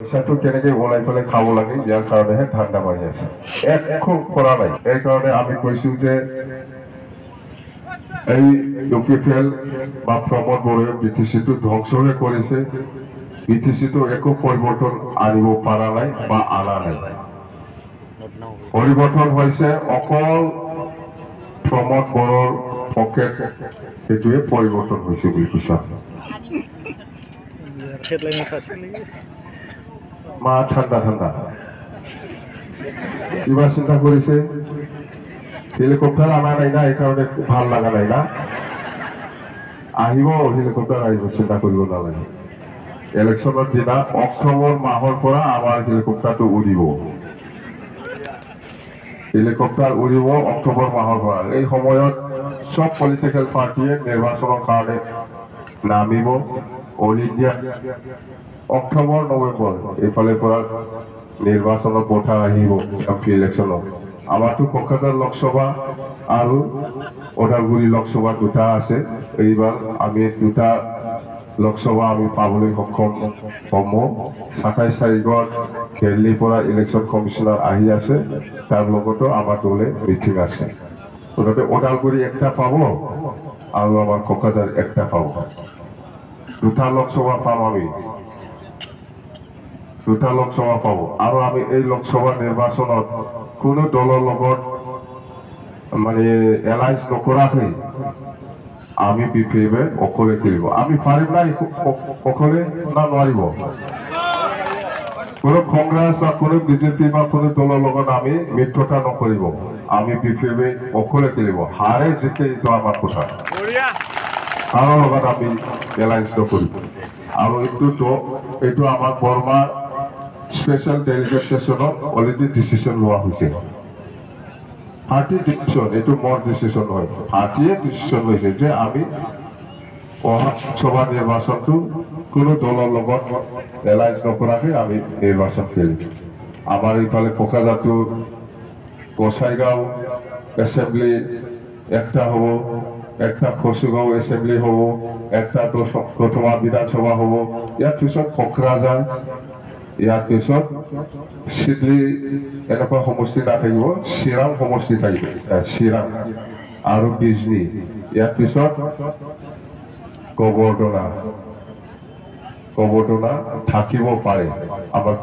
পইচাটো কেনেকে ওলাই পেলাই খাব লাগে ইয়াৰ কাৰণেহে ধান্দা মাৰি আছে একো কৰা নাই এই কাৰণে আমি কৈছো যে এই ইউপিপিএল বা প্ৰমোদ বড়োৱে বিটিচিটো ধ্বংসহে কৰিছে বিটিচিটো একো পৰিৱৰ্তন আনিব পৰা নাই বা আনা নাই পৰিৱৰ্তন হৈছে অকল প্ৰমোদ বড়োৰ পকেট সেইটোৱে পৰিৱৰ্তন হৈছে বুলি কৈছে মা ঠাণ্ডা ঠাণ্ডা কিবা চিন্তা কৰিছে হেলিকপ্টাৰ আনা নাই না এই কাৰণে ভাল লগা নাই না আহিব হেলিকপ্টাৰ আহিব চিন্তা কৰিব নালাগে ইলেকশ্যনৰ দিনা অক্টোবৰ মাহৰ পৰা আমাৰ হেলিকপ্টাৰটো উৰিব হেলিকপ্টাৰ উৰিব অক্টোবৰ মাহৰ পৰা এই সময়ত সব পলিটিকেল পাৰ্টিয়ে নিৰ্বাচনৰ কাৰণে নামিব অল ইণ্ডিয়া অক্টোবৰ নৱেম্বৰ এইফালে পৰা নিৰ্বাচনৰ পথাৰ আহিব এমপি ইলেকশ্যনত আমাৰতো কোকৰাঝাৰ লোকসভা আৰু ওদালগুৰি লোকসভা দুটা আছে এইবাৰ আমি দুটা লোকসভা আমি পাবলৈ সক্ষম হম ২৭ তাৰিখত দিল্লীৰ পৰা ইলেকশ্যন কমিশনাৰ আহি আছে তাৰ লগতো আমাৰ দলে মিটিং আছে গতিকে ওদালগুৰি একটা পাব আৰু আমাৰ কোকৰাঝাৰ একটা পাব দুটা লোকসভা পাম আমি দুটা লোকসভা পাব আৰু আমি এই লোকসভা নিৰ্বাচনত কোনো দলৰ লগত মানে এলায়েন্স নকৰাকৈ আমি বিপিএমে অকলে খেলিব আমি পাৰিম না অকলে না নোৱাৰিব কোনো কংগ্ৰেছ বা কোনো বিজেপি বা কোনো দলৰ লগত আমি মিত্ৰতা নকৰিব আমি বিপিএমে অকলে খেলিব হাৰে জিতে এইটো আমাৰ কথা কাৰো লগত আমি এলায়েন্স নকৰিব আৰু এইটো আমাৰ বৰ্মা স্পেচিয়েল ডেলিগেট সেশনত অলৰেডি ডিচিশন লোৱা হৈছে পাৰ্টি ডিচিশন এইটো মোৰ ডিচিশন নহয় পাৰ্টিয়ে ডিচিশন লৈছে যে আমি সভা নিৰ্বাচনটো কোনো দলৰ লগত এলায়েন্স নকৰাকৈ আমি নিৰ্বাচন খেলিম আমাৰ এইফালে কোকৰাঝাৰটো গোসাইগাঁও এছেম্বলি একটা হ'ব একটা খচুগাঁও এছেম্বলি হ'ব একটা দতমা বিধানসভা হ'ব ইয়াৰ পিছত কোকৰাঝাৰ ইয়াৰ পিছত চিডলি এনেকুৱা সমষ্টি নাথাকিব চিৰাং সমষ্টি থাকিব চিৰাং আৰু বিজনী ইয়াৰ পিছত গোবৰ্ধনা থাকিব পাৰে আমাৰ